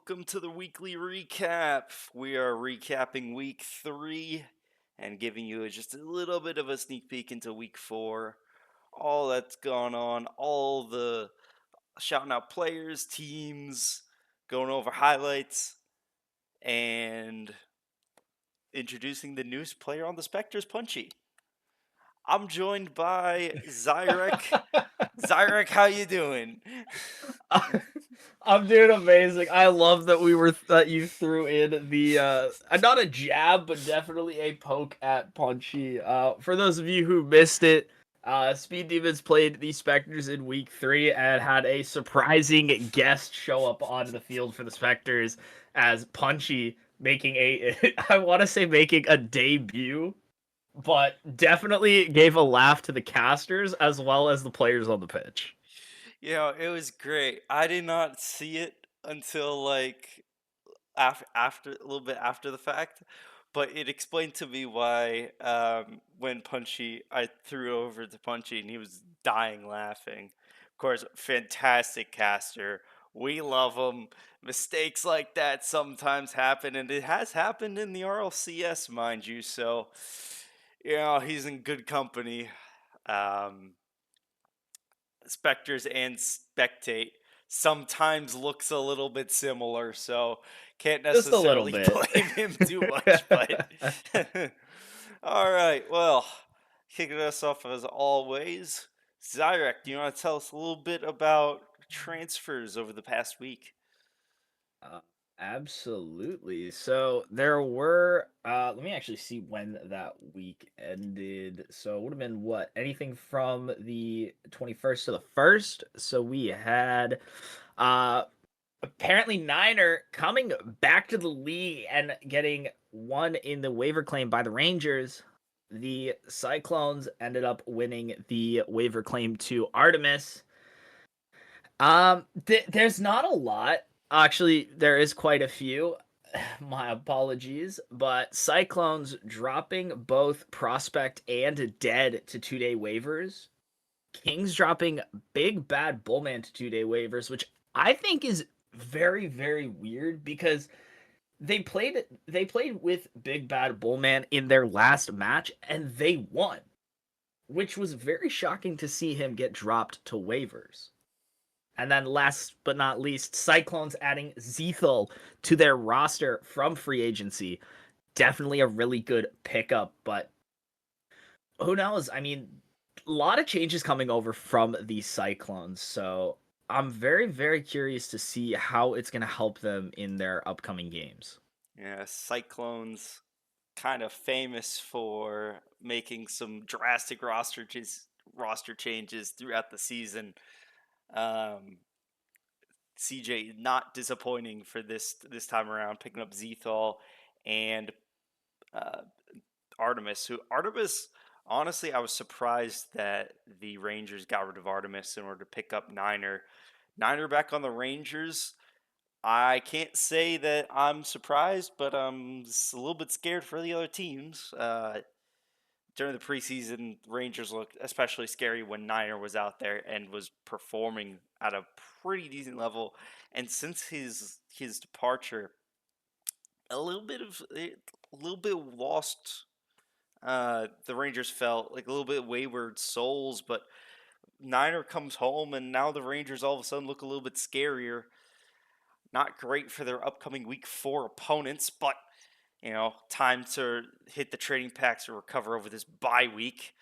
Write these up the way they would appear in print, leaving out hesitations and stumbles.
welcome to the weekly recap. We are recapping week 3 and giving you just a little bit of a sneak peek into week 4. All that's gone on, all the shouting out players, teams, going over highlights, and introducing the newest player on the Spectres, Punchy. I'm joined by Zyrek. Zyrek, how you doing? I'm doing amazing. I love that that you threw in the not a jab, but definitely a poke at Punchy. For those of you who missed it, Speed Demons played the Spectres in week 3 and had a surprising guest show up onto the field for the Spectres as Punchy making I want to say making a debut, but definitely gave a laugh to the casters as well as the players on the pitch. It was great. I did not see it until after a little bit after the fact, but it explained to me why when Punchy I threw over to Punchy and he was dying laughing. Of course, fantastic caster. We love him. Mistakes like that sometimes happen, and it has happened in the RLCS, mind you. So, he's in good company. Um, Spectres and Spectate sometimes looks a little bit similar, so can't Just a little necessarily bit. blame him too much, but all right, well, kicking us off as always, Zyrek, do you want to tell us a little bit about transfers over the past week? Uh, Absolutely. So there were let me actually see when that week ended. So it would have been what? Anything from the 21st to the 1st. So we had uh apparently Niner coming back to the league and getting one in the waiver claim by the Rangers. The Cyclones ended up winning the waiver claim to Artemis. There's not a lot. Actually, there is quite a few. My apologies, but Cyclones dropping both Prospect and Dead to 2-day waivers. Kings dropping Big Bad Bullman to 2-day waivers, which I think is very, very weird because they played with Big Bad Bullman in their last match and they won, which was very shocking to see him get dropped to waivers. And then last but not least, Cyclones adding Zethal to their roster from free agency. Definitely a really good pickup, but who knows? I mean, a lot of changes coming over from these Cyclones, so I'm very, very curious to see how it's going to help them in their upcoming games. Yeah, Cyclones kind of famous for making some drastic roster changes throughout the season. Um, CJ not disappointing for this time around, picking up Zethal and uh, Artemis. Who Artemis? Honestly, I was surprised that the Rangers got rid of Artemis in order to pick up Niner. Niner back on the Rangers. I can't say that I'm surprised, but I'm just a little bit scared for the other teams. During the preseason, Rangers looked especially scary when Niner was out there and was performing at a pretty decent level. And since his departure, a little bit lost. The Rangers felt like a little bit wayward souls, but Niner comes home, and now the Rangers all of a sudden look a little bit scarier. Not great for their upcoming Week 4 opponents, but time to hit the trading packs to recover over this bye week.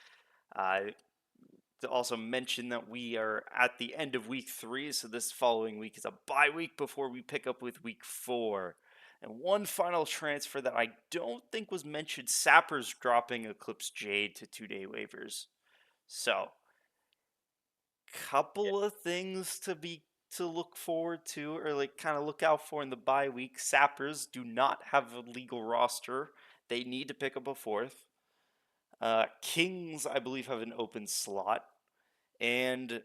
Uh, to also mention that we are at the end of week 3, so this following week is a bye week before we pick up with week 4. And one final transfer that I don't think was mentioned, Sappers dropping Eclipse Jade to 2-day waivers. So, couple of things to look forward to or like kind of look out for in the bye week. Sappers do not have a legal roster. They need to pick up a fourth. Kings, I believe, have an open slot. And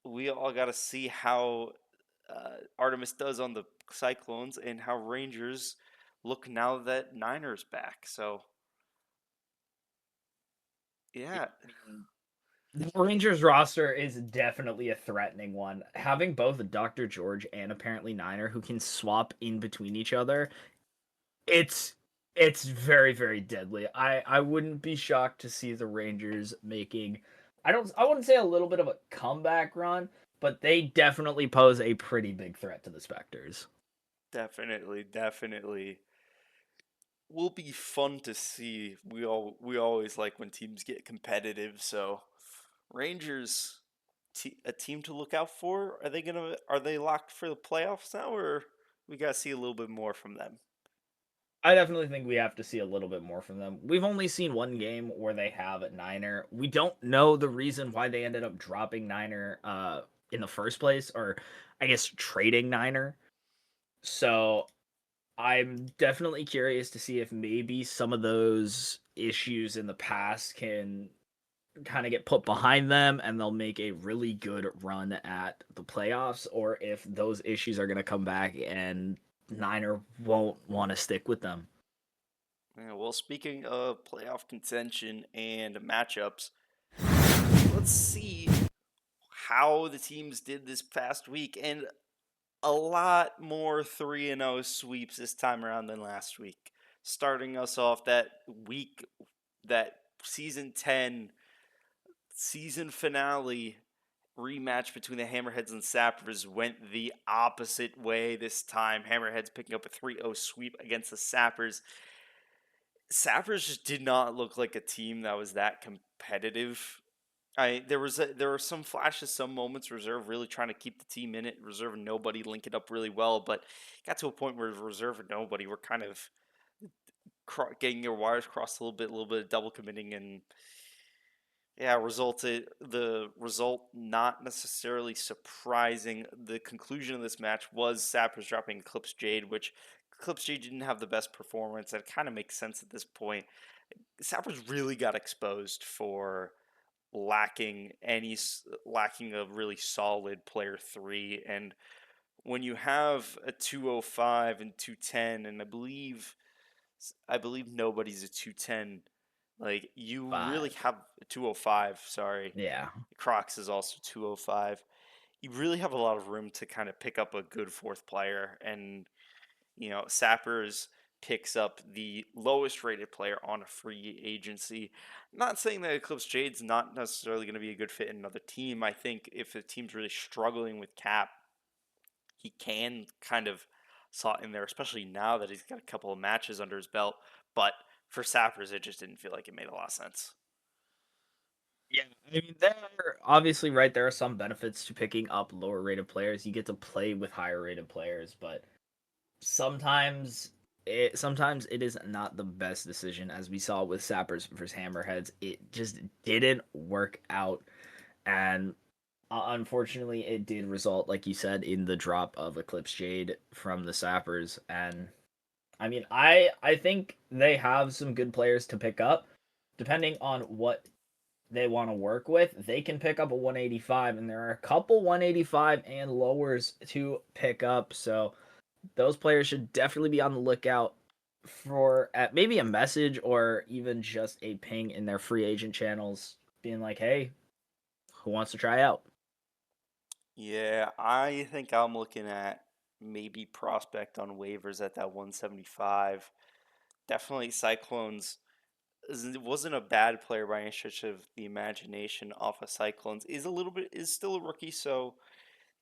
we all got to see how Artemis does on the Cyclones and how Rangers look now that Niners back. So, I yeah. mean, The Rangers roster is definitely a threatening one. Having both Dr. George and apparently Niner who can swap in between each other, it's it's very very deadly. I wouldn't be shocked to see the Rangers making I wouldn't say a little bit of a comeback run, but they definitely pose a pretty big threat to the Specters. Definitely, definitely. Will be fun to see. We always like when teams get competitive. So Rangers, a team to look out for. Are they locked for the playoffs now, or we got to see a little bit more from them? I definitely think we have to see a little bit more from them. We've only seen one game where they have a Niner. We don't know the reason why they ended up dropping Niner in the first place, or I guess trading Niner. So I'm definitely curious to see if maybe some of those issues in the past can kind of get put behind them and they'll make a really good run at the playoffs, or if those issues are going to come back and Niner won't want to stick with them. Yeah, well, speaking of playoff contention and matchups, let's see how the teams did this past week, and a lot more 3-0 sweeps this time around than last week. Starting us off that season 10 season finale rematch between the Hammerheads and Sappers went the opposite way this time. Hammerheads picking up a 3-0 sweep against the Sappers. Sappers just did not look like a team that was that competitive. There were some flashes, some moments. Reserve really trying to keep the team in it. Reserve and nobody link it up really well, but got to a point where reserve and nobody were kind of getting your wires crossed a little bit of double committing, and yeah, resulted the result not necessarily surprising. The conclusion of this match was Sappers dropping Eclipse Jade, which Eclipse Jade didn't have the best performance. That kind of makes sense at this point. Sappers really got exposed for lacking a really solid player three, and when you have a 205 and 210, and I believe nobody's a 210. Like, you really 5. have a 205, sorry. Yeah. Crocs is also 205. You really have a lot of room to kind of pick up a good fourth player, and Sappers picks up the lowest rated player on a free agency. Not saying that Eclipse Jade's not necessarily going to be a good fit in another team. I think if a team's really struggling with cap, he can kind of slot in there, especially now that he's got a couple of matches under his belt. But for Sappers, it just didn't feel like it made a lot of sense. Yeah, I mean, there obviously right. There are some benefits to picking up lower rated players. You get to play with higher rated players, but sometimes it is not the best decision, as we saw with Sappers versus Hammerheads. It just didn't work out, and unfortunately, it did result, like you said, in the drop of Eclipse Jade from the Sappers. And I mean, I think they have some good players to pick up, depending on what they want to work with. They can pick up a 185, and there are a couple 185 and lowers to pick up. So those players should definitely be on the lookout for at maybe a message or even just a ping in their free agent channels, being like, "Hey, who wants to try out?" Yeah, I think I'm looking at maybe prospect on waivers at that 175. Definitely Cyclones wasn't a bad player by any stretch of the imagination off of Cyclones. Is still a rookie, so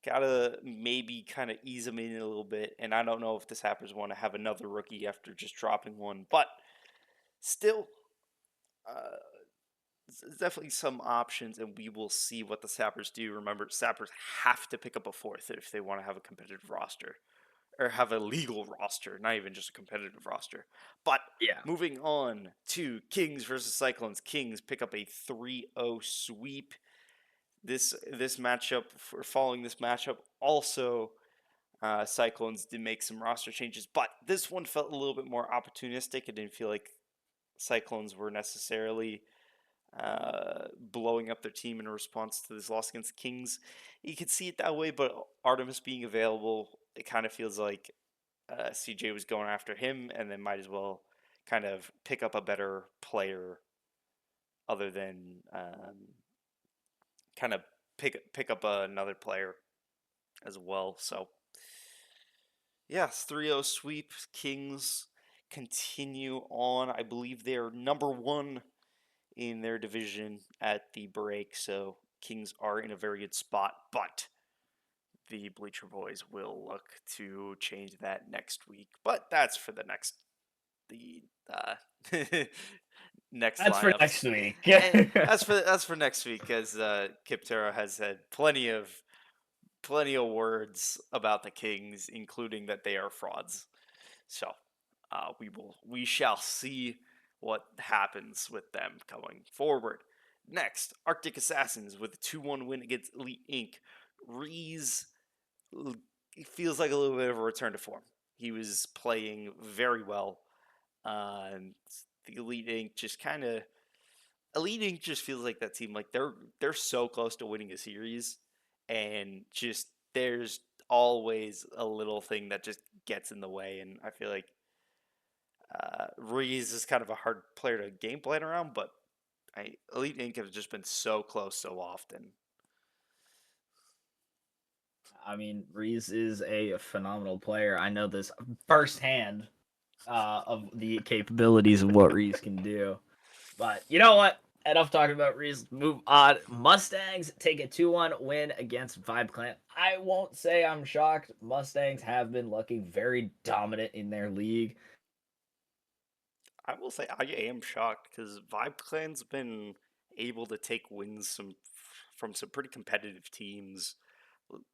gotta maybe kind of ease him in a little bit. And I don't know if the Sappers want to have another rookie after just dropping one, but still, uh, there's definitely some options, and we will see what the Sappers do. Remember, Sappers have to pick up a fourth if they want to have a competitive roster or have a legal roster, not even just a competitive roster. But Yeah. moving on to Kings versus Cyclones. Kings pick up a 3-0 sweep. This matchup, for following this matchup, also Cyclones did make some roster changes, but this one felt a little bit more opportunistic. It didn't feel like Cyclones were necessarily blowing up their team in response to this loss against the Kings. You could see it that way, but Artemis being available, it kind of feels like CJ was going after him, and then might as well kind of pick up a better player other than kind of pick up another player as well. So yes, 3-0 sweep. Kings continue on. I believe they're number one in their division at the break, so Kings are in a very good spot, but the Bleacher Boys will look to change that next week. But that's for the next That's for lineups. next week. And that's for next week, as Kip Terra has had plenty of words about the Kings, including that they are frauds. So we shall see what happens with them going forward. Next, Arctic Assassins with a 2-1 win against Elite Inc. Reese feels like a little bit of a return to form. He was playing very well. And the Elite Inc. just feels like that team. Like they're so close to winning a series, and just there's always a little thing that just gets in the way. And I feel like Reese is kind of a hard player to game plan around, but Elite Inc. have just been so close so often. I mean, Reese is a phenomenal player. I know this firsthand of the capabilities of what Reese can do. But you know what? Enough talking about Reese. Move on. Mustangs take a 2-1 win against Vibe Clan. I won't say I'm shocked. Mustangs have been looking very dominant in their league. I will say I am shocked because Vibe Clan's been able to take wins from some pretty competitive teams.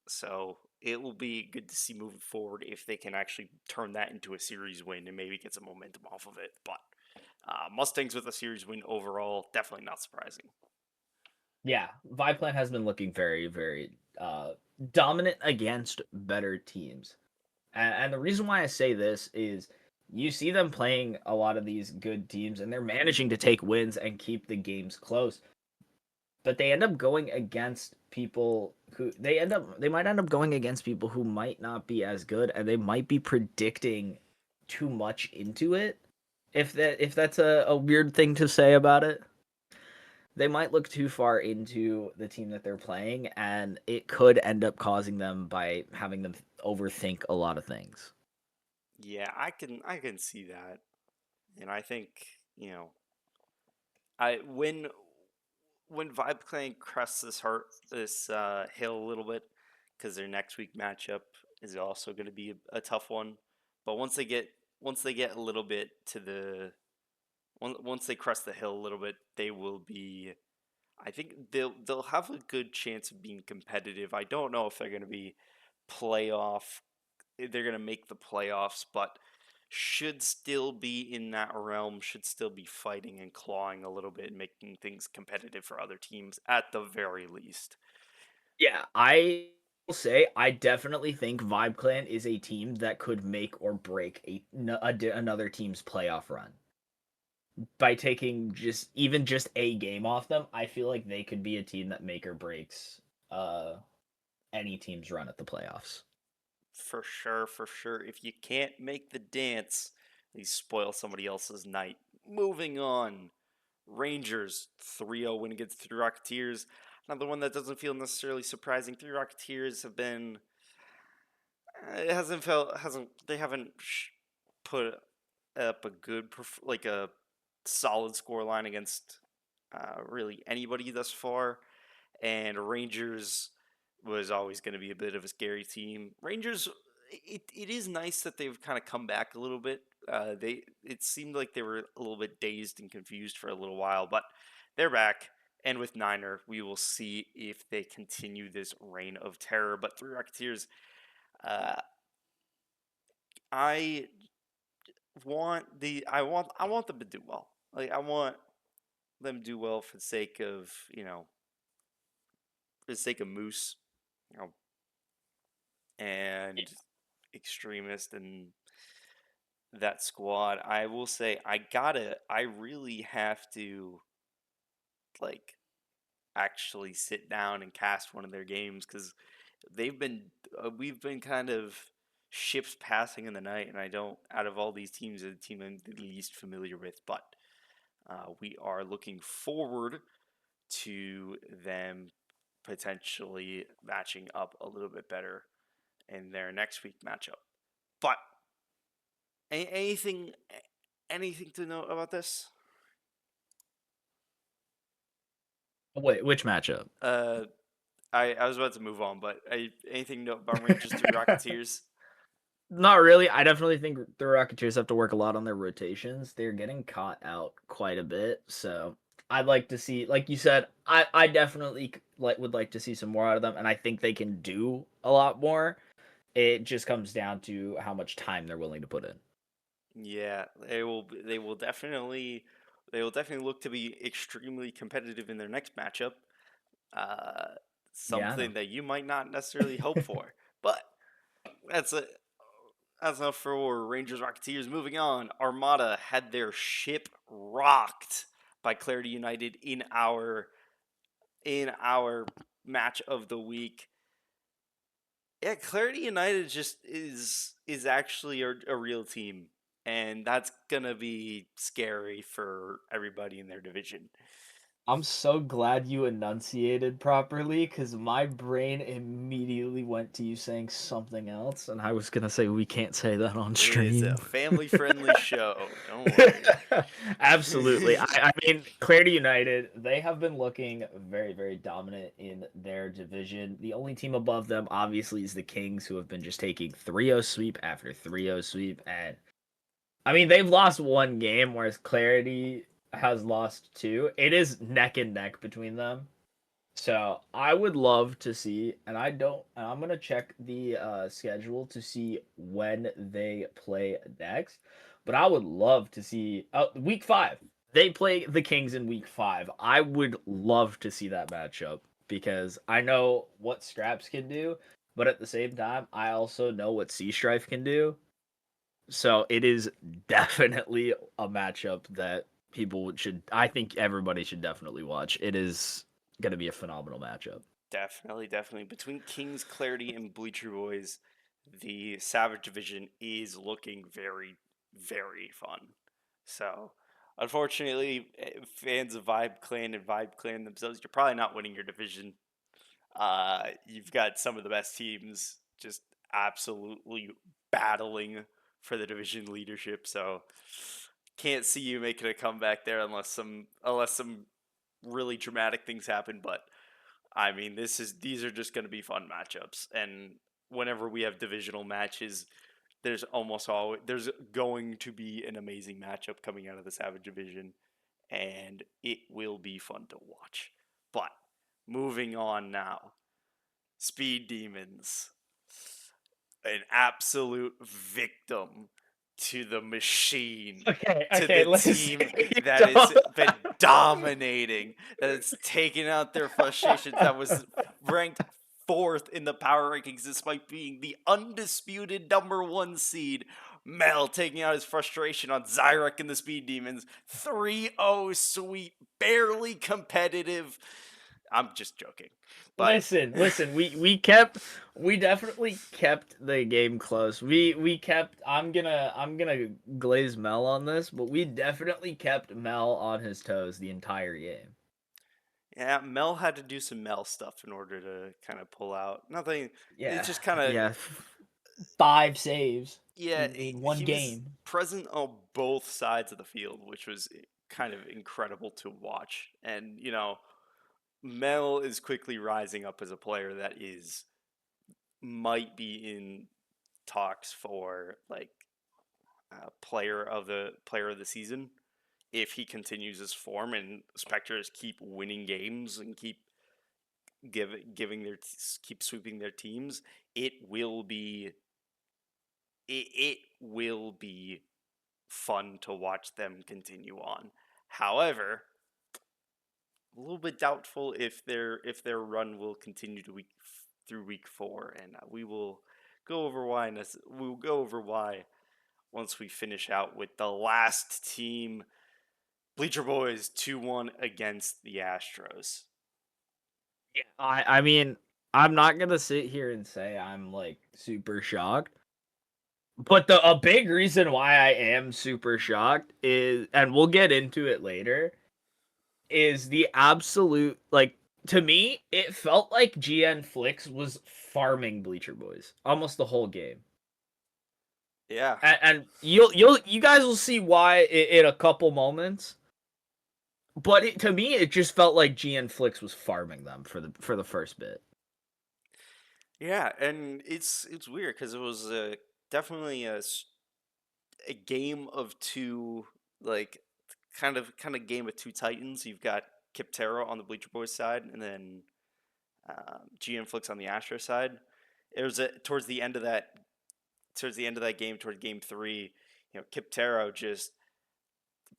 So it will be good to see moving forward if they can actually turn that into a series win and maybe get some momentum off of it. But Mustangs with a series win overall, definitely not surprising. Yeah, Vibe Clan has been looking very, very dominant against better teams. And the reason why I say this is you see them playing a lot of these good teams and they're managing to take wins and keep the games close. But they end up going against people who they might end up going against people who might not be as good and they might be predicting too much into it. If that's a weird thing to say about it. They might look too far into the team that they're playing and it could end up causing them by having them overthink a lot of things. Yeah, I can see that, and I think you know I when Vibe Clan crests this hill a little bit because their next week matchup is also going to be a tough one. But once they get a little bit to once they crest the hill a little bit, they will be. I think they'll have a good chance of being competitive. I don't know if they're going to be playoff. They're going to make the playoffs, but should still be in that realm. Should still be fighting and clawing a little bit, and making things competitive for other teams at the very least. Yeah, I will say I definitely think Vibe Clan is a team that could make or break another team's playoff run by taking just a game off them. I feel like they could be a team that make or breaks uh any team's run at the playoffs. For sure, for sure. If you can't make the dance, you spoil somebody else's night. Moving on. Rangers 3-0 win against the Rocketeers. Another one that doesn't feel necessarily surprising. Three Rocketeers have been. It hasn't felt hasn't they haven't put up a good like a solid score line against really anybody thus far. And Rangers was always going to be a bit of a scary team. Rangers, it is nice that they've kind of come back a little bit. It seemed like they were a little bit dazed and confused for a little while, but they're back. And with Niner, we will see if they continue this reign of terror. But Three Rocketeers, uh, I I want them to do well. Like I want them to do well for the sake of for the sake of Moose, you know, and extremist and that squad. I will say I really have to like actually sit down and cast one of their games because we've been kind of ships passing in the night, and I don't out of all these teams, the team I'm the least familiar with, but we are looking forward to them potentially matching up a little bit better in their next week matchup. But anything anything to know about this? Wait, which matchup? Uh, I was about to move on, but anything to know about Rangers through Rocketeers? Not really. I definitely think the Rocketeers have to work a lot on their rotations. They're getting caught out quite a bit, so I'd like to see, like you said, I definitely would like to see some more out of them, and I think they can do a lot more. It just comes down to how much time they're willing to put in. Yeah, they will definitely look to be extremely competitive in their next matchup. Uh, Yeah, I know. Something that you might not necessarily hope for, but that's a that's enough for Rangers Rocketeers. Moving on, Armada had their ship rocked by Clarity United in our match of the week. Yeah, Clarity United just is actually a real team, and that's gonna be scary for everybody in their division. I'm so glad you enunciated properly because my brain immediately went to you saying something else, and I was gonna say we can't say that on It is a stream. family-friendly show. Don't worry. Absolutely. I mean, Clarity United, they have been looking very, very dominant in their division. The only team above them, obviously, is the Kings, who have been just taking 3-0 sweep after 3-0 sweep. And I mean, they've lost one game, whereas Clarity has lost two. It is neck and neck between them. So I would love to see, and I don't. And I'm gonna check the schedule to see when they play next. But I would love to see week 5. They play the Kings in week 5. I would love to see that matchup because I know what Scraps can do, but at the same time, I also know what Sea Strife can do. So it is definitely a matchup that people should. I think everybody should definitely watch. It is going to be a phenomenal matchup. Definitely, definitely. Between Kings Clarity and Bleacher Boys, the Savage division is looking very, very fun. So, unfortunately, fans of Vibe Clan and Vibe Clan themselves, you're probably not winning your division. You've got some of the best teams just absolutely battling for the division leadership. So, can't see you making a comeback there unless some really dramatic things happen. But I mean, these are just going to be fun matchups, and whenever we have divisional matches, there's going to be an amazing matchup coming out of the Savage division, and it will be fun to watch. But moving on now, Speed Demons, an absolute victim to the machine, Okay, to okay, the let's team that has been dominating, that has taken out their frustrations, that was ranked fourth in the power rankings despite being the undisputed number one seed. Mel taking out his frustration on Zyrek and the Speed Demons. 3-0 sweep, barely competitive. I'm just joking. But listen. We definitely kept the game close. We kept. I'm gonna glaze Mel on this, but we definitely kept Mel on his toes the entire game. yeah, Mel had to do some Mel stuff in order to kind of pull out. Nothing. It's Yeah, just kind of yeah. 5 saves yeah. in one He was game. present on both sides of the field, which was kind of incredible to watch. And Mel is quickly rising up as a player that is might be in talks for like player of the season if he continues his form and Spectres keep winning games and keep sweeping their teams. It will be it will be fun to watch them continue on. However, a little bit doubtful if their run will continue through week 4, and we will go over why. We'll go over why once we finish out with the last team, Bleacher Boys 2-1 against the Astros. Yeah, I mean, I'm not gonna sit here and say I'm like super shocked, but the a big reason why I am super shocked is, and we'll get into it later, is the absolute like. To me, it felt like GN Flix was farming Bleacher Boys almost the whole game. Yeah, And you guys will see why in a couple moments. But to me, it just felt like GN Flix was farming them for the first bit. yeah, and it's weird because it was definitely a game of two, like kind of game of two titans. You've got Kiptero on the Bleacher Boys side, and then GM Flix on the Astro side. It was towards the end of that game, toward game three. Kiptero just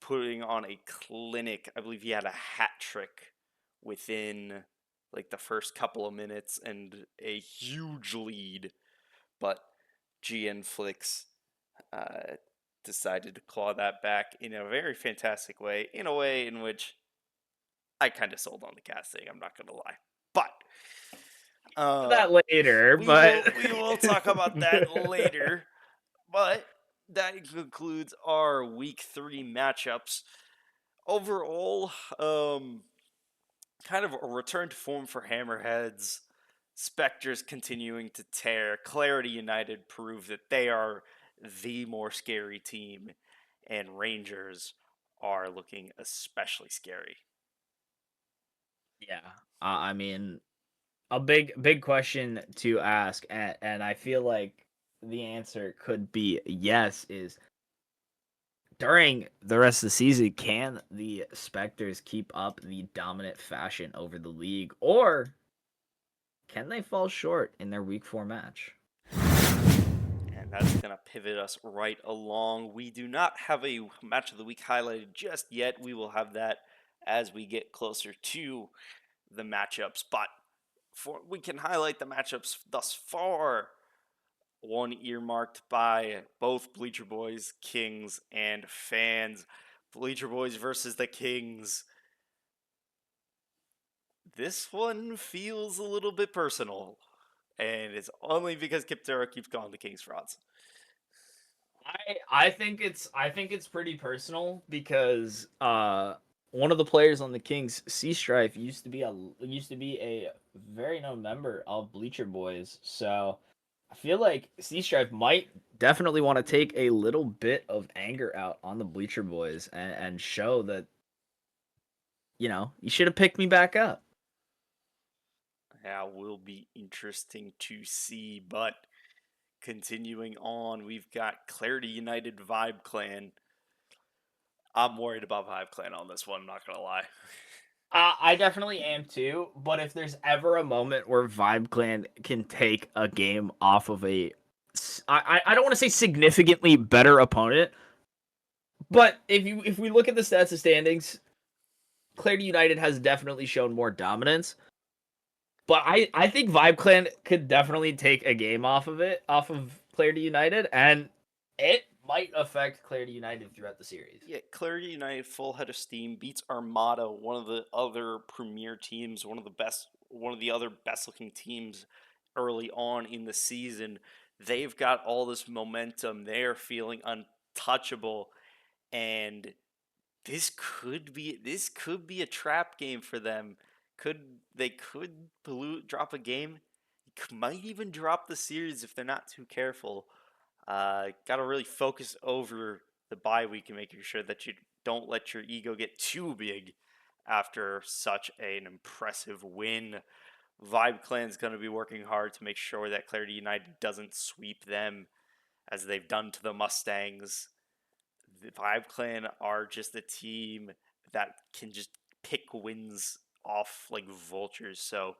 putting on a clinic. I believe he had a hat trick within like the first couple of minutes and a huge lead, but GN Flix uh, decided to claw that back in a very fantastic way, in a way in which I kind of sold on the casting. I'm not gonna lie, but uh, That later, we but will talk about that later. But that concludes our week three matchups. Overall, kind of a return to form for Hammerheads. Spectres continuing to tear. Clarity United prove that they are the more scary team, and Rangers are looking especially scary. yeah, I mean, a big question to ask, and I feel like the answer could be yes. Is during the rest of the season, can the Spectres keep up the dominant fashion over the league, or can they fall short in their week 4 match? And that's going to pivot us right along. We do not have a match of the week highlighted just yet. We will have that as we get closer to the matchups. But we can highlight the matchups thus far. One earmarked by both Bleacher Boys, Kings, and fans. Bleacher Boys versus the Kings. This one feels a little bit personal, and it's only because Kiptera keeps calling the Kings frauds. I think it's pretty personal because one of the players on the Kings, Sea Strife, used to be a very known member of Bleacher Boys. So I feel like Sea Strife might definitely want to take a little bit of anger out on the Bleacher Boys and show that you should have picked me back up. That will be interesting to see, but continuing on, we've got Clarity United Vibe Clan. I'm worried about Vibe Clan on this one, I'm not gonna lie. I definitely am too, but if there's ever a moment where Vibe Clan can take a game off of I don't want to say significantly better opponent, but if we look at the stats and standings, Clarity United has definitely shown more dominance. But I think Vibe Clan could definitely take a game off of Clarity United, and it might affect Clarity United throughout the series. Yeah, Clarity United full head of steam beats Armada, one of the other premier teams, one of the other best looking teams early on in the season. They've got all this momentum. They're feeling untouchable, and this could be a trap game for them. They could drop a game. Might even drop the series if they're not too careful. Got to really focus over the bye week and making sure that you don't let your ego get too big after such an impressive win. Vibe Clan's going to be working hard to make sure that Clarity United doesn't sweep them as they've done to the Mustangs. The Vibe Clan are just a team that can just pick wins off like vultures. So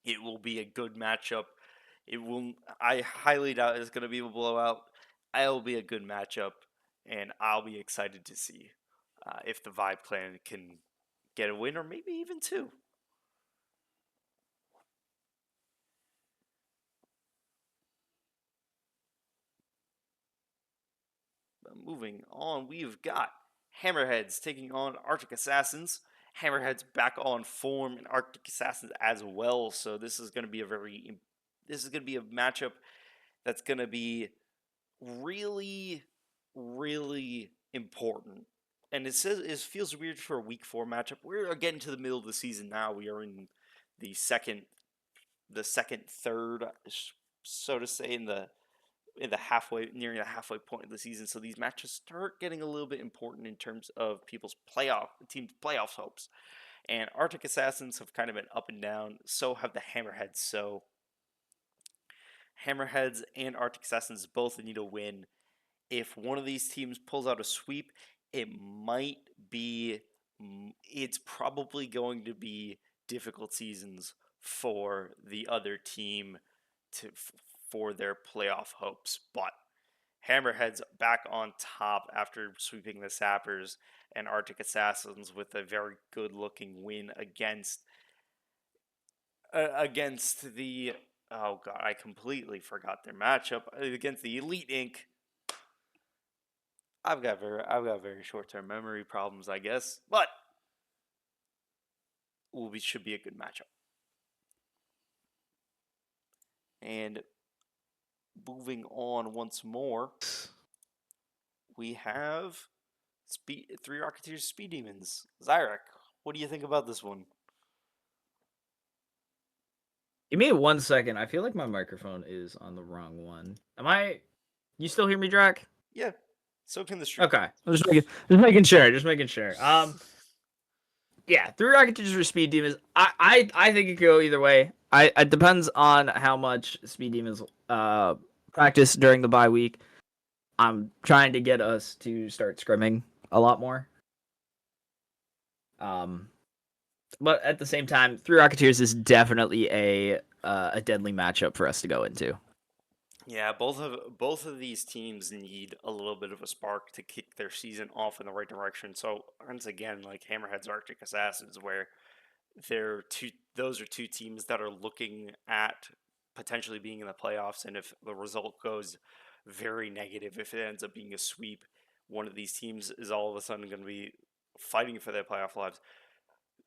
it will be a good matchup. It will. I highly doubt it's going to be a blowout. It'll be a good matchup, and I'll be excited to see if the Vibe Clan can get a win or maybe even two. But moving on, we've got Hammerheads taking on Arctic Assassins. Hammerheads back on form, and Arctic Assassins as well. So this is going to be a matchup that's going to be really, really important. and it says it feels weird for a week 4 matchup. We're getting to the middle of the season now. We are in the second third, so to say, in the halfway nearing the halfway point of the season. So these matches start getting a little bit important in terms of people's team's playoff hopes. And Arctic Assassins have kind of been up and down. So have the Hammerheads. So Hammerheads and Arctic Assassins both need a win. If one of these teams pulls out a sweep, it might be. It's probably going to be difficult seasons for the other team to for their playoff hopes. But Hammerheads back on top after sweeping the Sappers, and Arctic Assassins with a very good looking win against the, oh god, I completely forgot their matchup, against the Elite Inc. I've got very short term memory problems, I guess, but should be a good matchup. And moving on once more, we have Three Rocketeers Speed Demons. Zyrek, what do you think about this one? Give me 1 second. I feel like my microphone is on the wrong one. Am I? You still hear me, Drac? Yeah, so can the stream. Okay, I'm just making sure. Just making sure. Yeah, Three Rocketeers for Speed Demons. I think it could go either way. It depends on how much Speed Demons practice during the bye week. I'm trying to get us to start scrimming a lot more. But at the same time, Three Rocketeers is definitely a deadly matchup for us to go into. Yeah, both of these teams need a little bit of a spark to kick their season off in the right direction. So once again, like Hammerhead's Arctic Assassins, where those are two teams that are looking at potentially being in the playoffs, and if the result goes very negative, if it ends up being a sweep, one of these teams is all of a sudden going to be fighting for their playoff lives.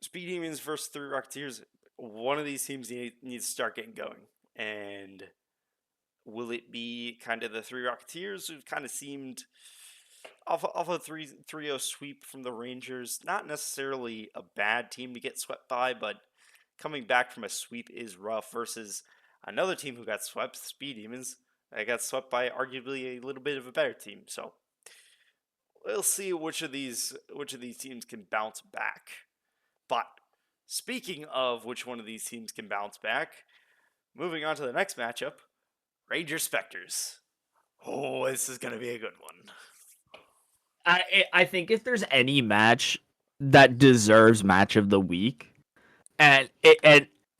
Speed Demons versus Three Rocketeers, one of these teams needs to start getting going, and will it be kind of the Three Rocketeers who've kind of seemed off a 3-0 sweep from the Rangers? Not necessarily a bad team to get swept by, but coming back from a sweep is rough versus another team who got swept, Speed Demons. They got swept by arguably a little bit of a better team. So we'll see which of these teams can bounce back. But speaking of which one of these teams can bounce back, moving on to the next matchup, Ranger Spectres. Oh, this is going to be a good one. I think if there's any match that deserves match of the week, and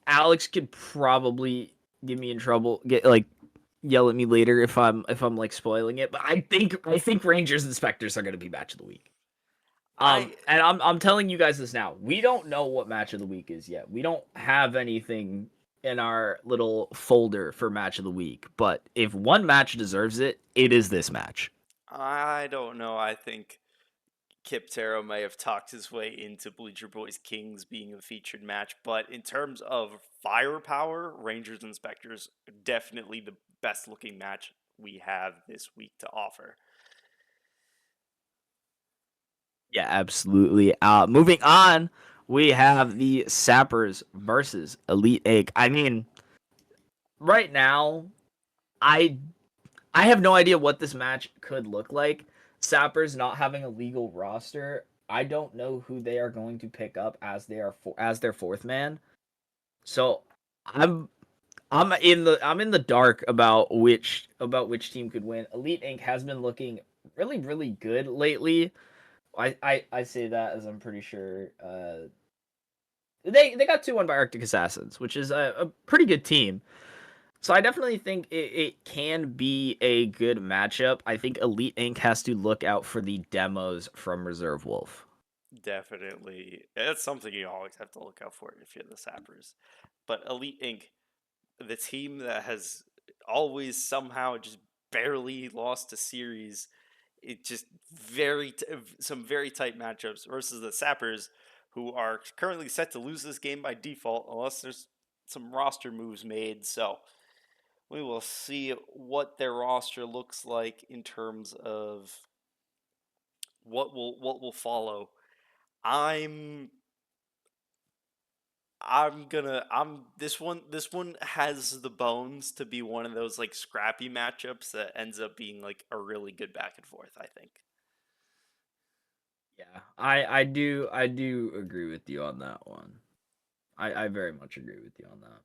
Alex could probably get me in trouble, yell at me later if I'm like spoiling it, but I think Rangers and Spectres are going to be match of the week. I And I'm telling you guys this now. We don't know what match of the week is yet. We don't have anything in our little folder for match of the week. But if one match deserves it, it is this match. I don't know. I think Kip Taro may have talked his way into Bleacher Boys Kings being a featured match, but in terms of firepower, Rangers and Spectres are definitely the best looking match we have this week to offer. Yeah, absolutely. Moving on, we have the Sappers versus Elite Egg. I mean, right now, I I have no idea what this match could look like. Sappers not having a legal roster, I don't know who they are going to pick up as their fourth man. So I'm I'm in the dark about which team could win. Elite Inc has been looking really really good lately. I say that as I'm pretty sure they got 2-1 by Arctic Assassins, which is a pretty good team. So I definitely think it can be a good matchup. I think Elite Inc has to look out for the demos from Reserve Wolf. Definitely. That's something you always have to look out for if you're the Sappers. But Elite Inc., the team that has always somehow just barely lost a series, it just some very tight matchups versus the Sappers, who are currently set to lose this game by default unless there's some roster moves made. So we will see what their roster looks like in terms of what will follow. I'm I'm this one has the bones to be one of those like scrappy matchups that ends up being like a really good back and forth, I think. Yeah, I do agree with you on that one. I very much agree with you on that.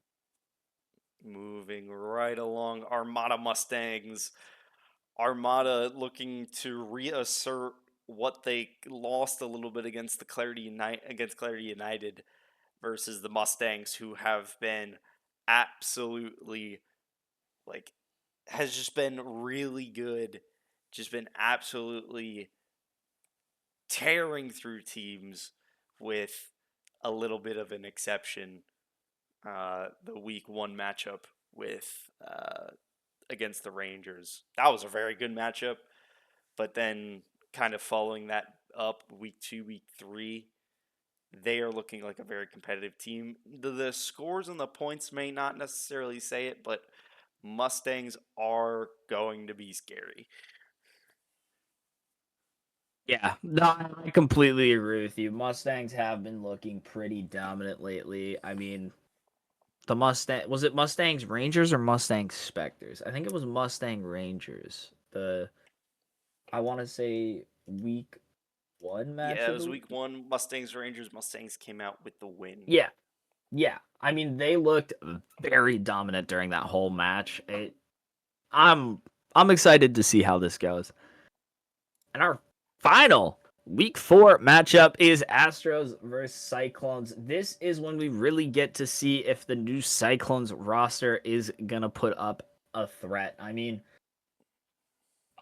Moving right along, Armada Mustangs. Armada looking to reassert what they lost a little bit against Clarity United versus the Mustangs, who have been absolutely like has just been really good, just been absolutely tearing through teams with a little bit of an exception. The week one matchup with against the Rangers, that was a very good matchup. But then, kind of following that up, week two, week three, they are looking like a very competitive team. The scores and the points may not necessarily say it, but Mustangs are going to be scary. Yeah, no, I completely agree with you. Mustangs have been looking pretty dominant lately. I mean, the Mustang was it Mustangs Rangers or Mustangs Specters? I think it was Mustang Rangers. The I want to say week one match Yeah, it of the was week. week one. Mustangs, Rangers. Mustangs came out with the win. Yeah, yeah. I mean, they looked very dominant during that whole match. I'm I'm excited to see how this goes. And our final week four matchup is Astros versus Cyclones. This is when we really get to see if the new Cyclones roster is gonna put up a threat. I mean,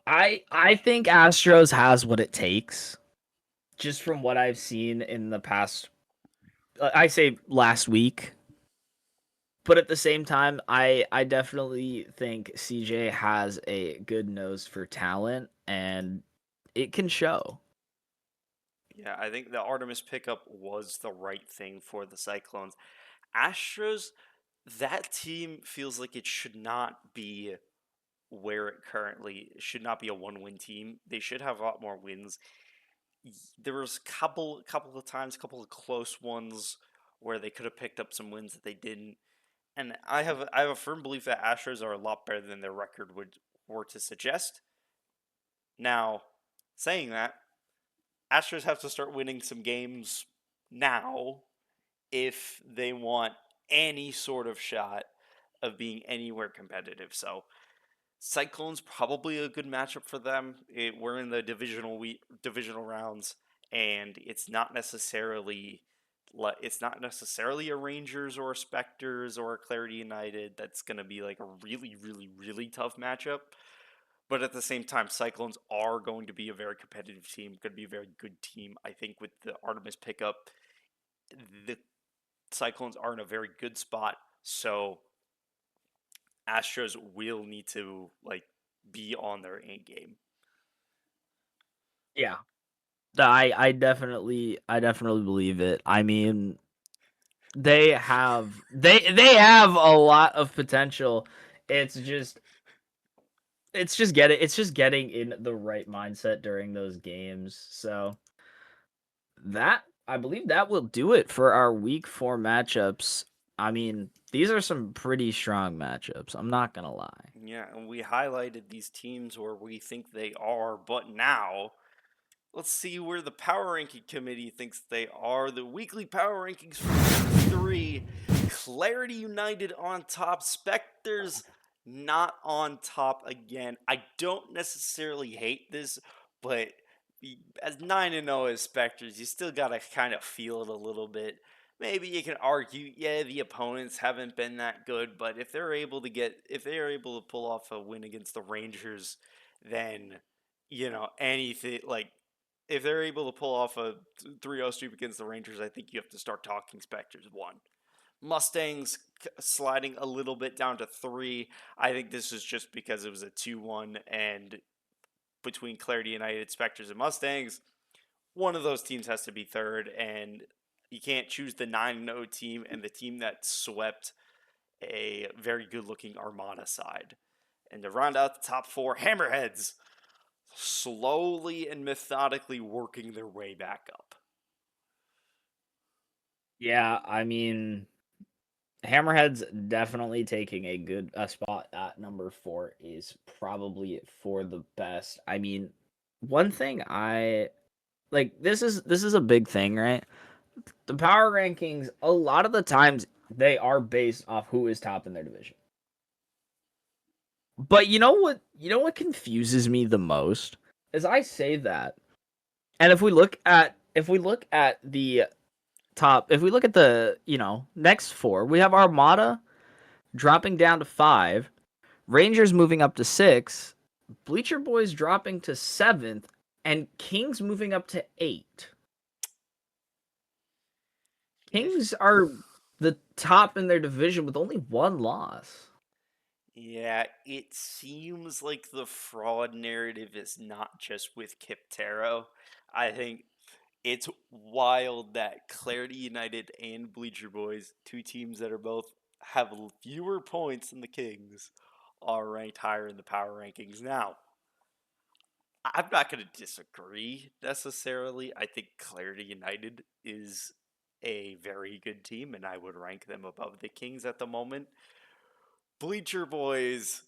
I think Astros has what it takes just from what I've seen in the past. I say last week, but at the same time, I definitely think CJ has a good nose for talent, and it can show. Yeah, I think the Artemis pickup was the right thing for the Cyclones. Astros, that team feels like it should not be where it currently should not be a one-win team. They should have a lot more wins. There was couple of times, couple of close ones where they could have picked up some wins that they didn't. And I have a firm belief that Astros are a lot better than their record would were to suggest. Now, saying that, Astros have to start winning some games now if they want any sort of shot of being anywhere competitive. So Cyclones probably a good matchup for them. We're in the divisional rounds, and it's not necessarily a Rangers or a Specters or a Clarity United that's going to be like a really really really tough matchup. But at the same time, Cyclones are going to be a very competitive team, going to be a very good team. I think with the Artemis pickup, the Cyclones are in a very good spot. So Astros will need to like be on their A game. Yeah, I definitely believe it. I mean, they have a lot of potential. It's just it's just getting in the right mindset during those games. So that I believe that will do it for our week 4 matchups. I mean, these are some pretty strong matchups. I'm not going to lie. Yeah, and we highlighted these teams where we think they are, but now let's see where the power ranking committee thinks they are. The weekly power rankings for week three. Clarity United on top. Spectres not on top again. I don't necessarily hate this, but as 9-0 as Spectres, you still gotta kind of feel it a little bit. Maybe you can argue, yeah, the opponents haven't been that good, but if they're able to pull off a win against the Rangers, then anything like if they're able to pull off a 3-0 sweep against the Rangers, I think you have to start talking Spectres one. Mustangs sliding a little bit down to three. I think this is just because it was a 2-1, and between Clarity United, Spectres, and Mustangs, one of those teams has to be third, and you can't choose the 9-0 team and the team that swept a very good looking Armada side. And to round out the top four, Hammerheads. slowly and methodically working their way back up. Yeah, I mean, Hammerhead's definitely taking a spot at number 4 is probably for the best. I mean, one thing I like this is a big thing, right? The power rankings a lot of the times they are based off who is top in their division. But you know what confuses me the most is I say that. And if we look at the top, if we look at the, next 4, we have Armada dropping down to 5, Rangers moving up to 6, Bleacher Boys dropping to 7th, and Kings moving up to 8. It, Kings are the top in their division with only one loss. yeah, it seems like the fraud narrative is not just with Kiptero. I think it's wild that Clarity United and Bleacher Boys, two teams that are both have fewer points than the Kings, are ranked higher in the power rankings. Now, I'm not going to disagree necessarily. I think Clarity United is a very good team, and I would rank them above the Kings at the moment. Bleacher Boys,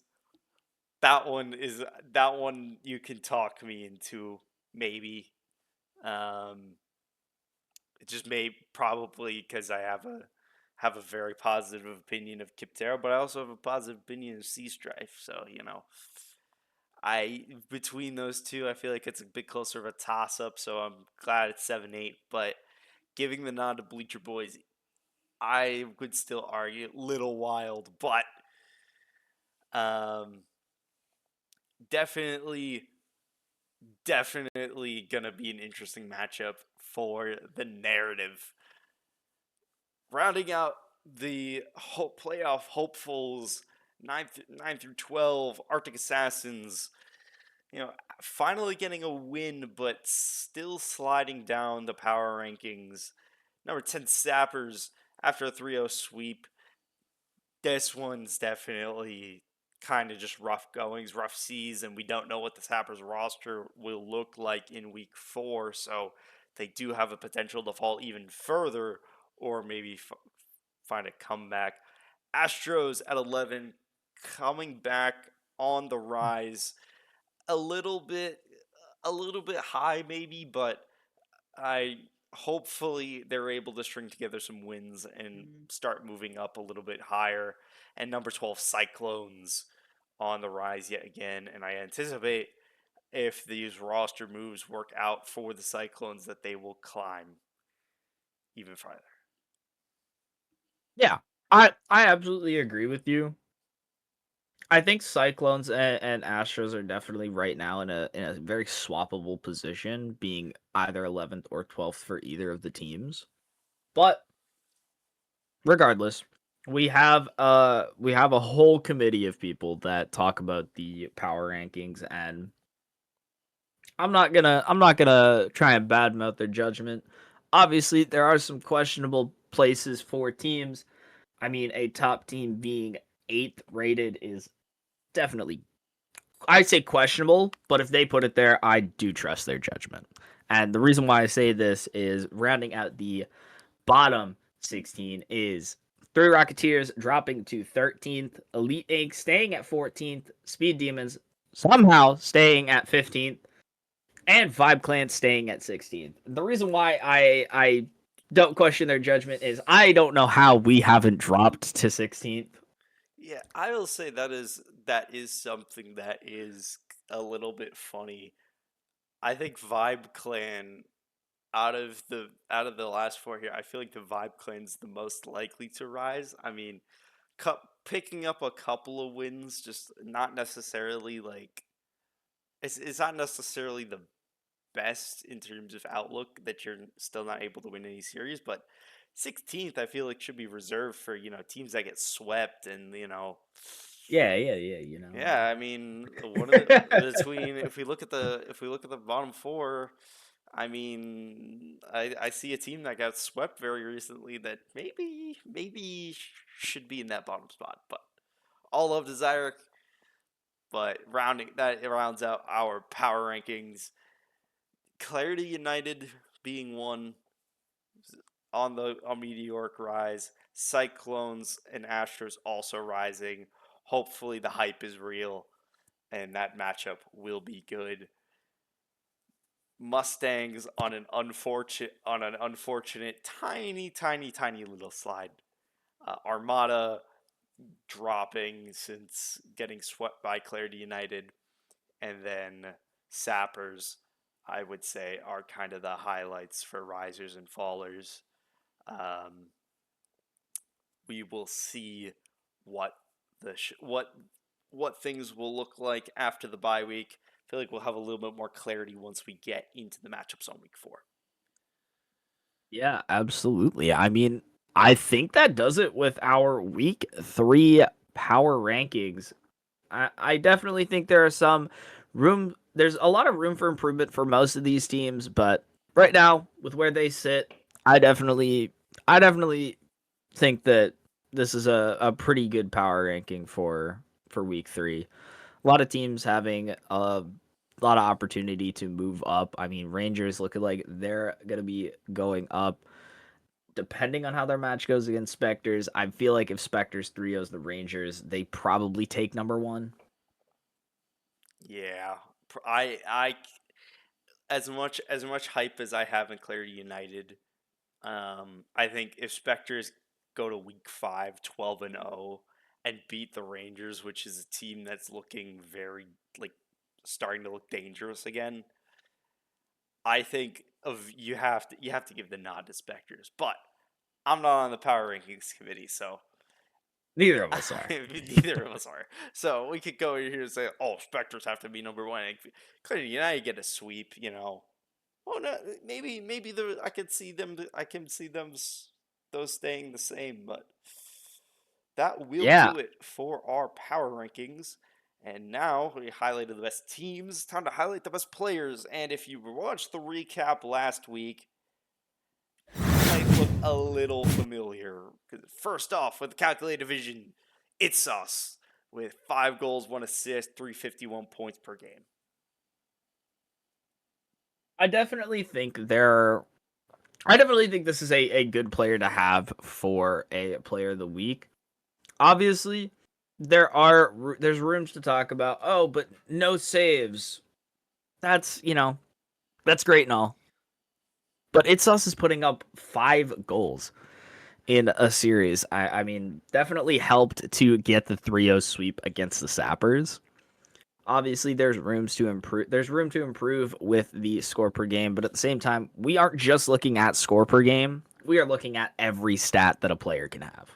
that one you can talk me into maybe. Um, it just may probably because I have a very positive opinion of Kiptero, but I also have a positive opinion of Sea Strife. So I between those two, I feel like it's a bit closer of a toss up. So I'm glad it's 7-8. But giving the nod to Bleacher Boys, I would still argue little wild, but um, definitely definitely gonna be an interesting matchup for the narrative. Rounding out the whole playoff hopefuls, 9 through 12, Arctic Assassins, you know, finally getting a win, but still sliding down the power rankings. Number 10, Sappers, after a 3-0 sweep. This one's definitely kind of just rough goings, rough seas, and we don't know what the Sappers roster will look like in week 4, so they do have a potential to fall even further or maybe find a comeback. Astros at 11, coming back on the rise a little bit a little bit high maybe, but I hopefully they're able to string together some wins and start moving up a little bit higher. And number 12 Cyclones on the rise yet again, and I anticipate if these roster moves work out for the Cyclones that they will climb even farther. Yeah, I absolutely agree with you. I think Cyclones and Astros are definitely right now in a very swappable position, being either 11th or 12th for either of the teams. But regardless, we have a whole committee of people that talk about the power rankings, and I'm not gonna try and badmouth their judgment. Obviously, there are some questionable places for teams. I mean, a top team being eighth rated is definitely, I'd say, questionable, but if they put it there, I do trust their judgment. And the reason why I say this is rounding out the bottom 16 is Three Rocketeers dropping to 13th, Elite Inc. staying at 14th, Speed Demons somehow staying at 15th, and Vibe Clan staying at 16th. The reason why I don't question their judgment is I don't know how we haven't dropped to 16th. Yeah, I will say that is something that is a little bit funny. I think Vibe Clan out of the last 4 here, I feel like the Vibe Clan's the most likely to rise. I mean, picking up a couple of wins, just not necessarily like it's not necessarily the best in terms of outlook that you're still not able to win any series, but 16th I feel like should be reserved for teams that get swept and Yeah, yeah, yeah. yeah, I mean one of the between if we look at the bottom 4. I mean, I see a team that got swept very recently that maybe should be in that bottom spot. But all love to Zyric. But it rounds out our power rankings. Clarity United being one on the meteoric rise. Cyclones and Astros also rising. Hopefully the hype is real and that matchup will be good. Mustangs on an unfortunate tiny little slide. Armada dropping since getting swept by Clarity United, and then Sappers, I would say, are kind of the highlights for risers and fallers. Um, we will see what what things will look like after the bye week. I feel like we'll have a little bit more clarity once we get into the matchups on week 4. Yeah, absolutely. I mean, I think that does it with our week 3 power rankings. I definitely think there are some there's a lot of room for improvement for most of these teams, but right now, with where they sit, I definitely I definitely think that this is a pretty good power ranking for week 3. A lot of teams having a lot of opportunity to move up. I mean, Rangers looking like they're going to be going up depending on how their match goes against Spectres. I feel like if Spectres 3-0s the Rangers, they probably take number 1. Yeah, I as much hype as I have in Clarity United, I think if Spectres go to week 5, 12-0 and beat the Rangers, which is a team that's looking very like starting to look dangerous again, I think of you have to give the nod to Spectres. But I'm not on the power rankings committee, so Neither of us are. neither of us are. So we could go here and say, "Oh, Spectres have to be number 1." And Clarity United get a sweep, you know. Well, no, maybe I can see them those staying the same, but that will Yeah, do it for our power rankings. And now we highlighted the best teams. Time to highlight the best players. And if you watched the recap last week, might look a little familiar. First off, with the calculated division, it's us with 5 goals, 1 assist, 351 points per game. I definitely think there I definitely think this is a good player to have for a player of the week. Obviously, there's rooms to talk about. Oh, but no saves. That's, that's great and all. But Itsos is putting up 5 goals in a series. I mean, definitely helped to get the 3-0 sweep against the Sappers. Obviously, there's rooms to improve. There's room to improve with the score per game, but at the same time, we aren't just looking at score per game. We are looking at every stat that a player can have.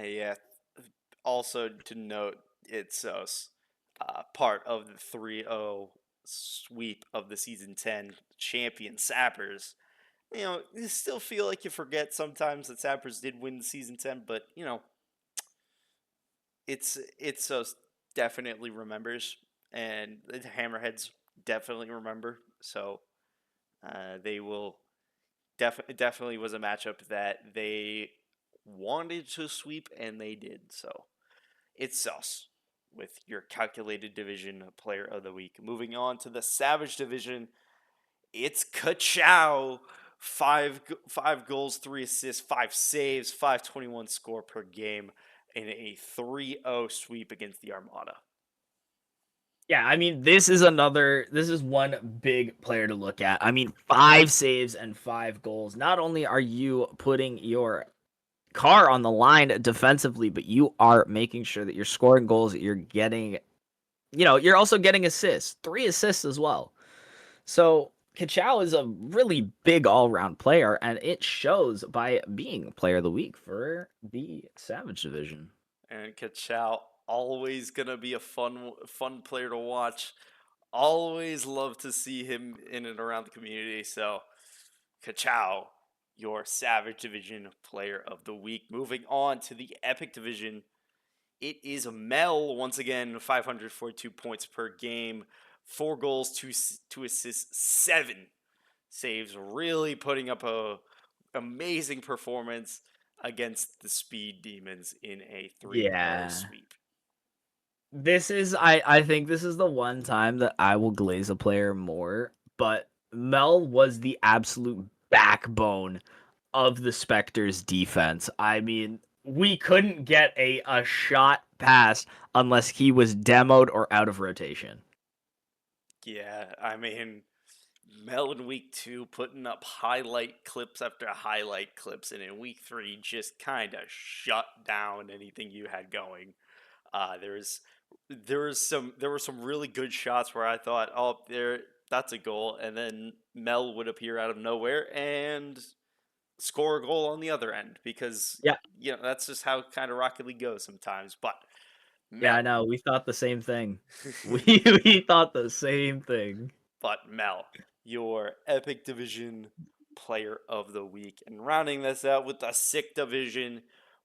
Yeah. Also to note, it's part of the 3-0 sweep of the season 10 champion Sappers. You know, you still feel like you forget sometimes that Sappers did win the season 10, but you know, it's definitely remembers, and the Hammerheads definitely remember. So they will definitely was a matchup that they wanted to sweep, and they did. So it's sus with your calculated division player of the week. Moving on to the Savage division, it's Kachow. Five goals, 3 assists, 5 saves, 521 score per game in a 3-0 sweep against the Armada. Yeah, I mean, this is one big player to look at. I mean, 5 saves and 5 goals. Not only are you putting your car on the line defensively, but you are making sure that you're scoring goals, that you're getting, you're also getting assists, 3 assists as well. So Kachow is a really big all-round player, and it shows by being player of the week for the Savage division. And Kachow always gonna be a fun player to watch. Always love to see him in and around the community. So Kachow, your Savage Division Player of the Week. Moving on to the Epic Division, it is Mel once again, 542 points per game, 4 goals, two assists, 7 saves. Really putting up a amazing performance against the Speed Demons in a 3-0 Yeah. sweep. I think this is the one time that I will glaze a player more, but Mel was the absolute backbone of the Spectres defense. I mean, we couldn't get a shot past unless he was demoed or out of rotation. Yeah, I mean, Mel in week 2 putting up highlight clips after highlight clips, and in week 3 just kind of shut down anything you had going. There were some really good shots where I thought, oh, that's a goal, and then Mel would appear out of nowhere and score a goal on the other end because Yeah, that's just how kind of Rocket League goes sometimes. But yeah, Mel, I know. We thought the same thing. We we thought the same thing. but Mel, your Epic Division Player of the Week, and rounding this out with the Sick Division,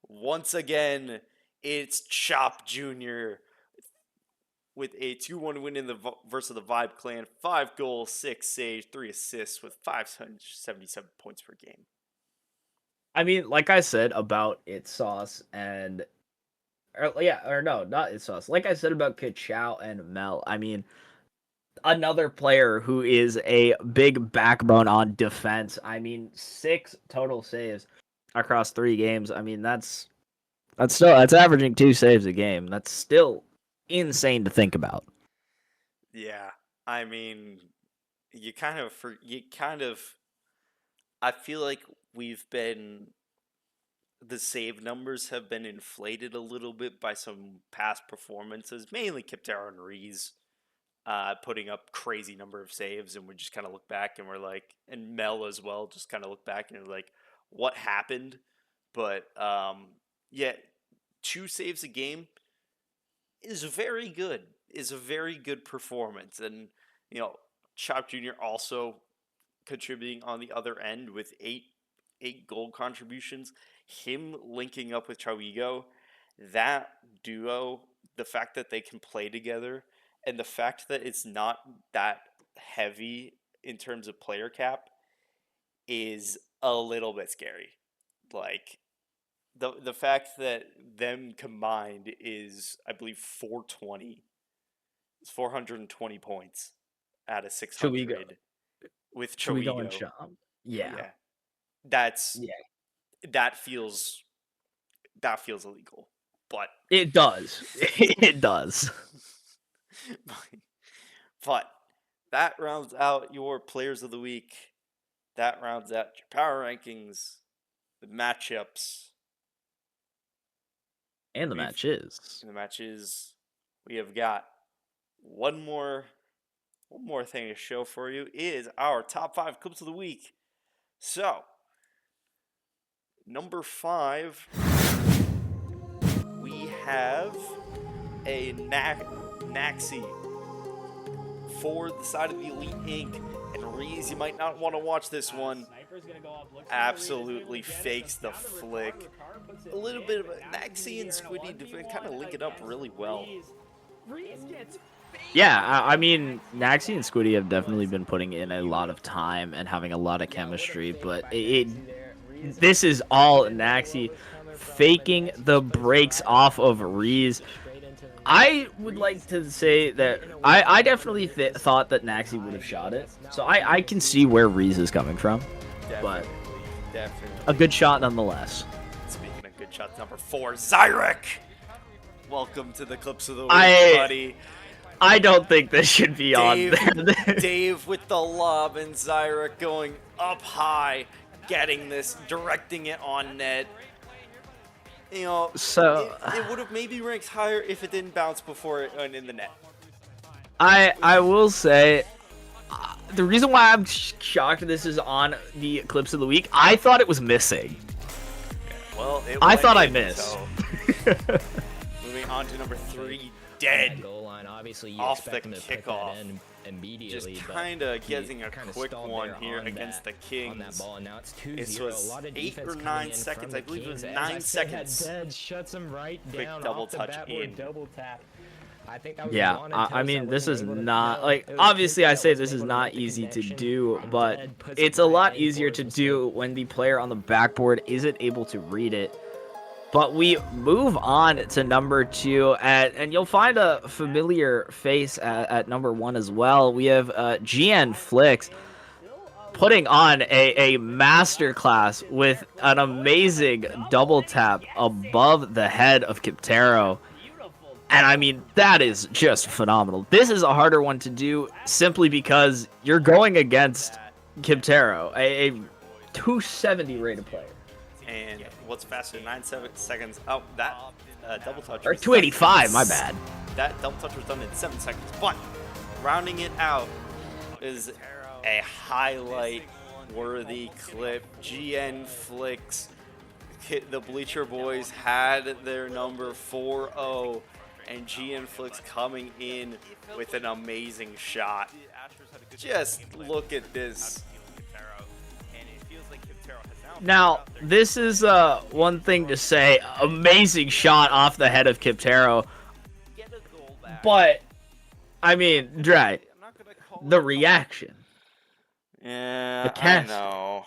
once again, it's Chop Jr. with a 2-1 win in the versus the Vibe Clan. 5 goals, 6 saves, 3 assists with 577 points per game. I mean, like I said about its sauce and or no, not its sauce. Like I said about Kachow and Mel. I mean, another player who is a big backbone on defense. I mean, 6 total saves across 3 games. I mean, that's averaging 2 saves a game. That's still insane to think about. Yeah, I mean, you kind of I feel like we've been the save numbers have been inflated a little bit by some past performances, mainly Kiptaro and Rees putting up crazy number of saves, and we just kind of look back and we're like, and Mel as well, just kind of look back and we're like, what happened? But yeah, 2 saves a game is very good. Is a very good performance, and you know, Chop Jr. also contributing on the other end with eight goal contributions. Him linking up with Chawigo, that duo, the fact that they can play together, and the fact that it's not that heavy in terms of player cap is a little bit scary. Like the fact that them combined is, I believe, 420. It's 420 points out of Should we go? 600 with Should we go and Chawigo. shop? Yeah, Yeah, that's yeah. that feels that feels illegal. But It does. It does. but that rounds out your players of the week. That rounds out your power rankings, the matchups. And the We've match is. in the matches we have got one more thing to show for you is our top 5 clips of the week. So, number 5, we have a Naxi for the side of the Elite Inc. And Reese, you might not want to watch this one. Absolutely fakes the flick. A little bit of Naxi and Squiddy kind of link it up really well. Yeah, I mean, Naxi and Squiddy have definitely been putting in a lot of time and having a lot of chemistry, but this is all Naxi faking the breaks off of Reese. I would like to say that I definitely thought that Naxi would have shot it, so I can see where Reese is coming from, but Definitely. a good shot nonetheless. Speaking of good shots, number 4, Zyrek. Welcome to the clips of the week, buddy. I don't think this should be on there. Dave with the lob and Zyrek going up high, getting this, directing it on net. You know, So it would have maybe ranked higher if it didn't bounce before it went in the net. I will say the reason why I'm shocked this is on the clips of the week, I thought it was missing. Well, I thought I missed. So. Moving on to number 3, Dead. Goal line, obviously you Off the expect him to put kickoff. that in immediately. Just but kind of he getting a kinda quick stalled one there here on against the that, Kings. on that ball, and now it's 2-0. This was a lot of 8 defense or coming 9 in seconds. from I the believe it was Kings. 9 As I said, seconds. Dead shuts him right Quick down double off the touch backboard in. double tap. I think that was Yeah, one I toss mean, that this is wasn't able to- not, no, like, it was obviously Cooper I that say wasn't this is able to not make the easy to connection. do, but Dead puts it's it a right lot in easier for to his do mistake. when the player on the backboard isn't able to read it. But we move on to number 2, and you'll find a familiar face at number 1 as well. We have GN Flix putting on a masterclass with an amazing double tap above the head of Kiptero. And I mean, that is just phenomenal. This is a harder one to do simply because you're going against Kiptero, a 270 rated player. And what's faster? 9 seconds. Oh, that double touch. Or was 285, my done- bad. That double touch was done in 7 seconds. But rounding it out is a highlight-worthy clip. GN Flix, the Bleacher Boys had their number 4-0, and GN Flix coming in with an amazing shot. Just look at this. Now, this is one thing to say. Amazing shot off the head of Kiptero. But, I mean, Dre, the reaction. Yeah, The I cast. know.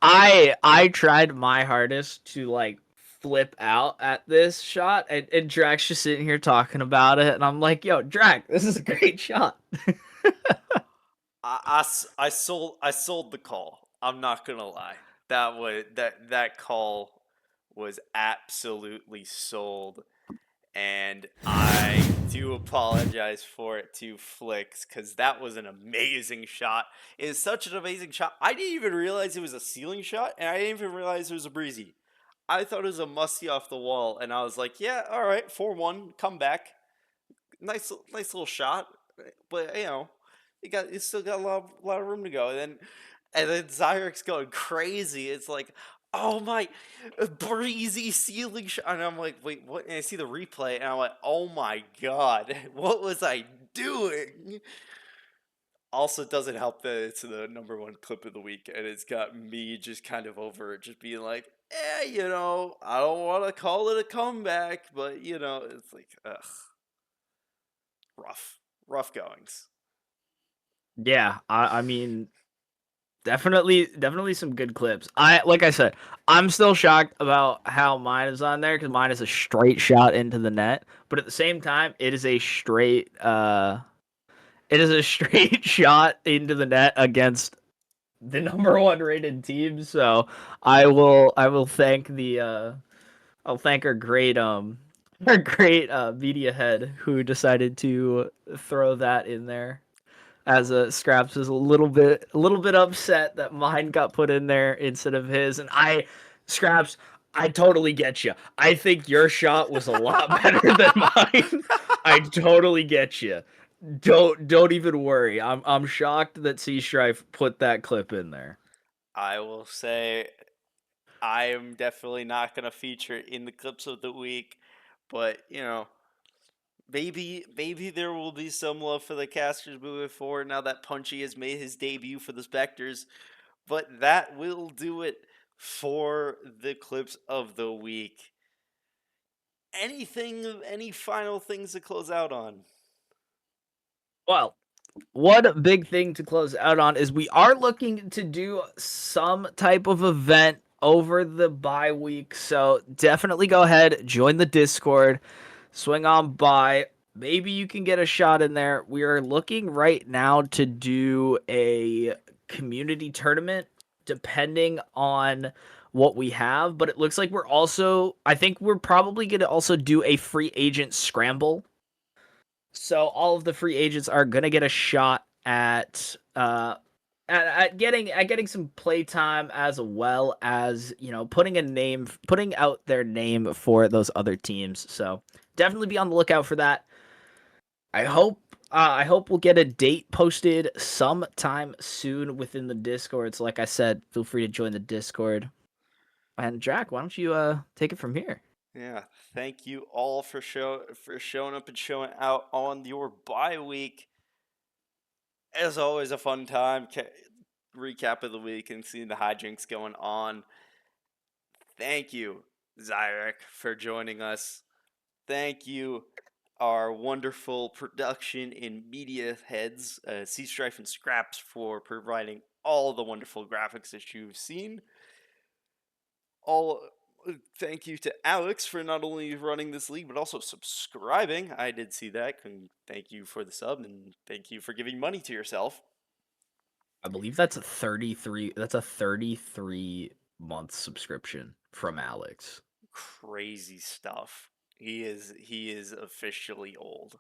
I tried my hardest to, like, flip out at this shot, and Drax just sitting here talking about it, and I'm like, yo, Drax, this is a great shot. I sold the call. I'm not gonna lie. That call was absolutely sold, and I do apologize for it to Flix because that was an amazing shot. It is such an amazing shot. I didn't even realize it was a ceiling shot, and I didn't even realize it was a breezy. I thought it was a musty off the wall, and I was like, yeah, all right, 4-1, come back. Nice little shot, but you still got a lot of room to go. And then Zyrex going crazy. It's like, oh my, a breezy ceiling shot, and I'm like, wait, what? And I see the replay, and I'm like, oh my god, what was I doing? Also, it doesn't help that it's the number 1 clip of the week, and it's got me just kind of over it, just being like, I don't want to call it a comeback, but it's like, ugh. Rough goings. Yeah, I mean, definitely some good clips. Like I said, I'm still shocked about how mine is on there because mine is a straight shot into the net, but at the same time, it is a straight shot into the net against the number 1 rated team. So I will thank I'll thank our great media head who decided to throw that in there. As Scraps is a little bit upset that mine got put in there instead of his, and Scraps, I totally get you. I think your shot was a lot better than mine. I totally get you. Don't even worry. I'm shocked that Sea Strife put that clip in there. I will say I am definitely not going to feature in the clips of the week, but maybe there will be some love for the casters moving forward now that Punchy has made his debut for the Spectres. But that will do it for the clips of the week. Any final things to close out on? Well, one big thing to close out on is we are looking to do some type of event over the bye week. So definitely go ahead, join the Discord, swing on by. Maybe you can get a shot in there. We are looking right now to do a community tournament depending on what we have, but it looks like I think we're probably going to also do a free agent scramble. So all of the free agents are gonna get a shot at getting some play time as well as putting out their name for those other teams. So definitely be on the lookout for that. I hope we'll get a date posted sometime soon within the Discord. So like I said, feel free to join the Discord. And Jack, why don't you take it from here? Yeah, thank you all for showing up and showing out on your bye week. As always, a fun time. Recap of the week and seeing the hijinks going on. Thank you, Zyrek, for joining us. Thank you, our wonderful production and media heads, Sea Strife and Scraps, for providing all the wonderful graphics that you've seen. All thank you to Alex for not only running this league but also subscribing. I did see that. Thank you for the sub, and thank you for giving money to yourself. I believe that's a 33. That's a 33-month subscription from Alex. Crazy stuff. He is officially old.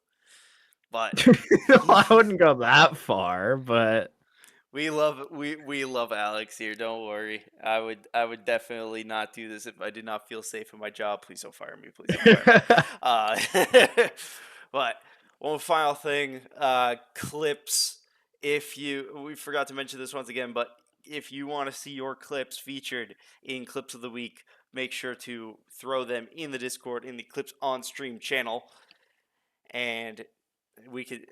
But I wouldn't go that far, but we love Alex here. Don't worry. I would definitely not do this if I did not feel safe in my job. Please don't fire me. Please don't fire me. But one final thing, clips. We forgot to mention this once again, but if you want to see your clips featured in Clips of the Week, make sure to throw them in the Discord in the Clips on Stream channel, and we could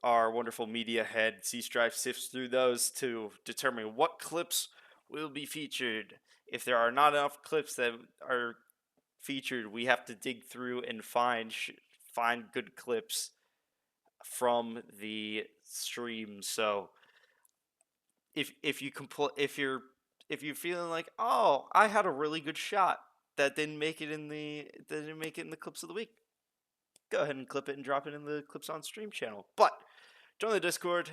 our wonderful media head C Strife sifts through those to determine what clips will be featured. If there are not enough clips that are featured, we have to dig through and find good clips from the stream. So if you're feeling like, oh, I had a really good shot that didn't make it in the clips of the week, go ahead and clip it and drop it in the Clips on Stream channel. But join the Discord,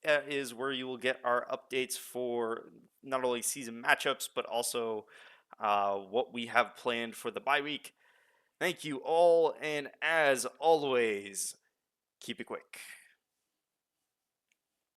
is where you will get our updates for not only season matchups, but also what we have planned for the bye week. Thank you all, and as always, keep it quick.